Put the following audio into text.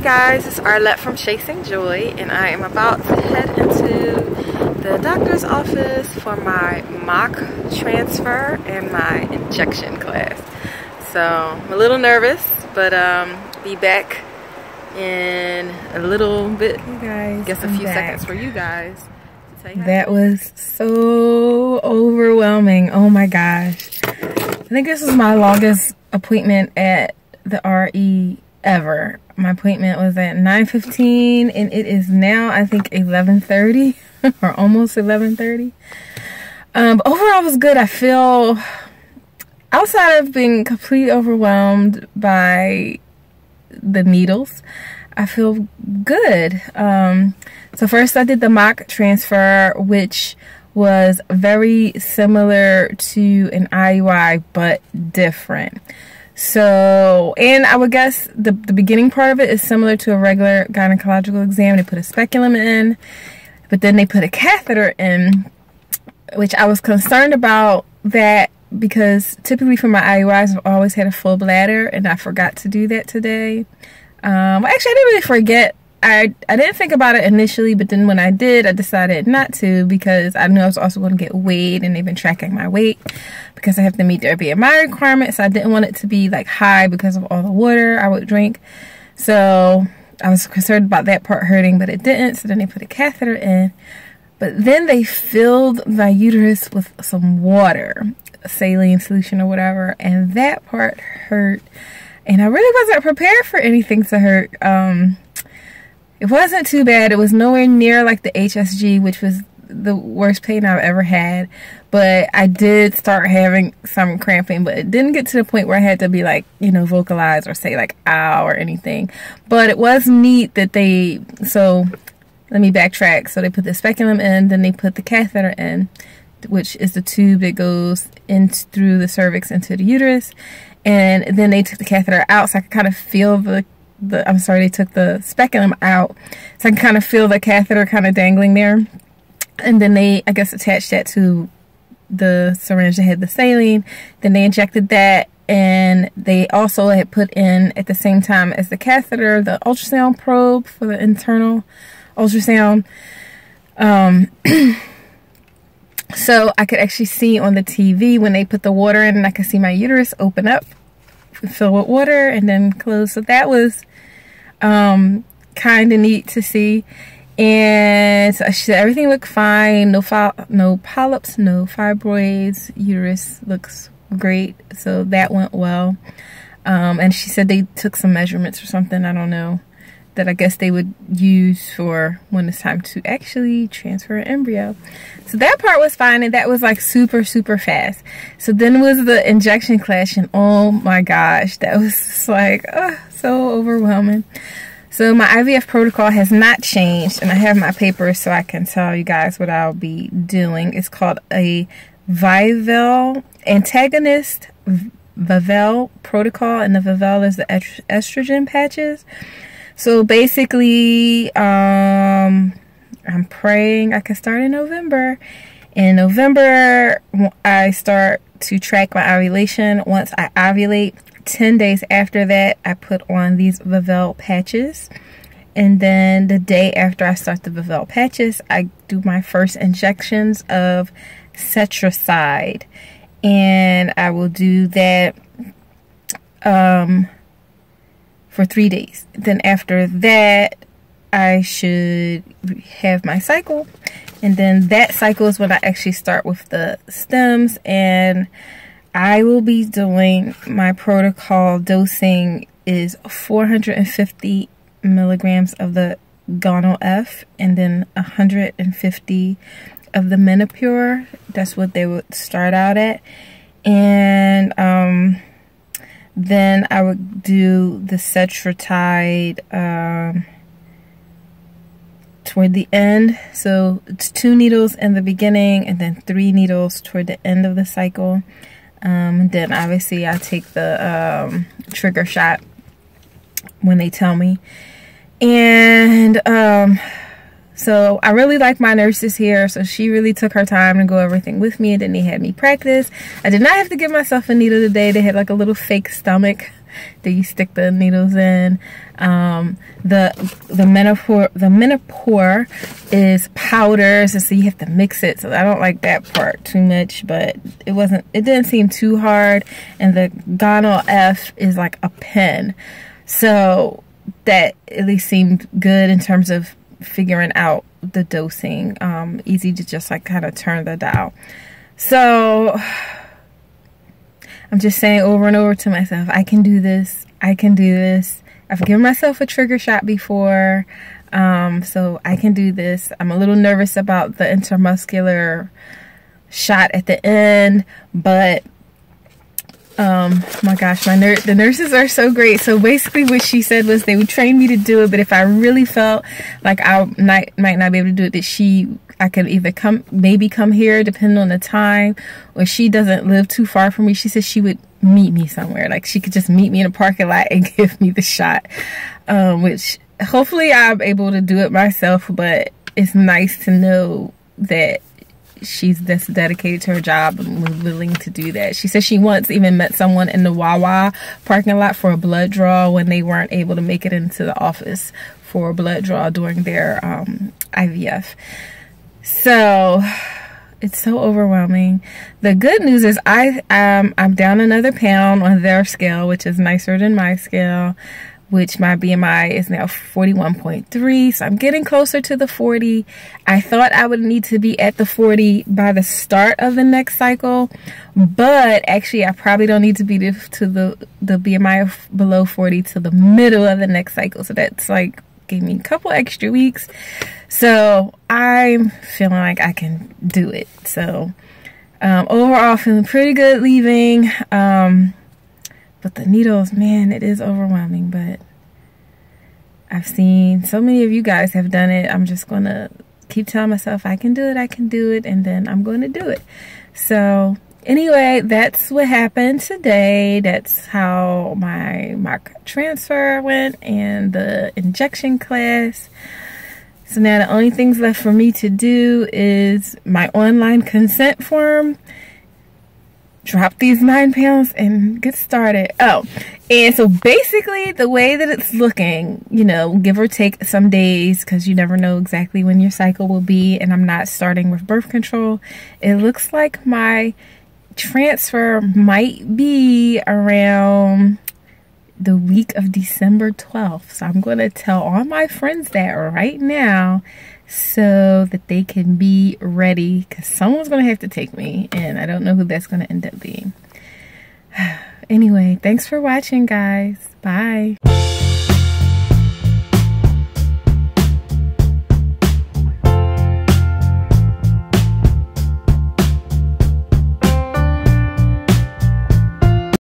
guys, it's Arlette from Chasing Joy, and I am about to head into the doctor's office for my mock transfer and my injection class. So I'm a little nervous, but be back in a little bit. You guys, I guess a few seconds for you guys to tell you how that was so overwhelming. Oh my gosh. I think this was my longest appointment at the RE ever. My appointment was at 9:15 and it is now I think 11:30 or almost 11:30. But overall it was good. I feel, outside of being completely overwhelmed by the needles, I feel good. So first I did the mock transfer, which was very similar to an IUI but different. So, and I would guess the beginning part of it is similar to a regular gynecological exam. They put a speculum in, but then they put a catheter in, which I was concerned about that because typically for my IUIs I've always had a full bladder, and I forgot to do that today. Well, actually I didn't really forget. I didn't think about it initially, but then when I did, I decided not to because I knew I was also going to get weighed, and they've been tracking my weight because I have to meet their BMI requirements. So I didn't want it to be like high because of all the water I would drink. So I was concerned about that part hurting, but it didn't. So then they put a catheter in, but then they filled my uterus with some water, a saline solution or whatever, and that part hurt. And I really wasn't prepared for anything to hurt. It wasn't too bad. It was nowhere near like the HSG, which was the worst pain I've ever had. But I did start having some cramping, but it didn't get to the point where I had to be like, you know, vocalize or say like ow or anything. But it was neat that they, so let me backtrack. So they put the speculum in, then they put the catheter in, which is the tube that goes in through the cervix into the uterus. And then they took the catheter out so I could kind of feel they took the speculum out so I can kind of feel the catheter kind of dangling there. And then they, I guess, attached that to the syringe that had the saline. Then they injected that, and they also had put in, at the same time as the catheter, the ultrasound probe for the internal ultrasound. So I could actually see on the TV when they put the water in, and I could see my uterus open up, fill with water, and then close. So that was kind of neat to see. And so she said everything looked fine, no polyps, no fibroids, uterus looks great, so that went well. And she said they took some measurements or something, I don't know, that I guess they would use for when it's time to actually transfer an embryo. So that part was fine, and that was like super fast. So then was the injection class, and oh my gosh, that was just like so overwhelming. So my IVF protocol has not changed, and I have my papers so I can tell you guys what I'll be doing. It's called a Vivel antagonist Vivel protocol, and the Vivel is the estrogen patches. So basically, I'm praying I can start in November. In November, I start to track my ovulation. Once I ovulate, 10 days after that, I put on these Vivel patches. And then the day after I start the Vivel patches, I do my first injections of cetricide. And I will do that for 3 days. Then after that, I should have my cycle, and then that cycle is when I actually start with the stems. And I will be doing, my protocol dosing is 450 milligrams of the Gonal-F and then 150 of the Menopur. That's what they would start out at. And then I would do the cetrotide toward the end. So it's 2 needles in the beginning and then 3 needles toward the end of the cycle. And then obviously I take the trigger shot when they tell me. And so I really like my nurses here. So she really took her time to go everything with me, and then they had me practice. I did not have to give myself a needle today. They had like a little fake stomach that you stick the needles in. The menopore is powders, and so you have to mix it. So I don't like that part too much, but it didn't seem too hard. And the Pre-Ivf is like a pen, so that at least seemed good in terms of figuring out the dosing. Easy to just like kind of turn the dial. So I'm just saying over and over to myself, I can do this. I can do this. I've given myself a trigger shot before, so I can do this. I'm a little nervous about the intramuscular shot at the end, but my gosh, the nurses are so great. So basically what she said was they would train me to do it, but if I really felt like I might not be able to do it, I could either come here depending on the time, or she doesn't live too far from me. She said she would meet me somewhere, like she could just meet me in a parking lot and give me the shot, which hopefully I'm able to do it myself, but it's nice to know that she's this dedicated to her job and willing to do that. She said she once even met someone in the Wawa parking lot for a blood draw when they weren't able to make it into the office for a blood draw during their IVF. So it's so overwhelming. The good news is I'm down another pound on their scale, which is nicer than my scale, which my BMI is now 41.3. So I'm getting closer to the 40. I thought I would need to be at the 40 by the start of the next cycle, but actually I probably don't need to be to the BMI of below 40 to the middle of the next cycle. So that's like gave me a couple extra weeks. So I'm feeling like I can do it. So overall feeling pretty good leaving. But the needles, man, it is overwhelming. But I've seen so many of you guys have done it. I'm just going to keep telling myself I can do it, and then I'm going to do it. So anyway, that's what happened today. That's how my mock transfer went and the injection class. So now the only things left for me to do is my online consent form, drop these 9 pounds, and get started. Oh, and so basically the way that it's looking, you know, give or take some days, because you never know exactly when your cycle will be, and I'm not starting with birth control. It looks like my transfer might be around the week of December 12th. So I'm going to tell all my friends that right now so that they can be ready, because someone's going to have to take me, and I don't know who that's going to end up being. Anyway, thanks for watching, guys. Bye.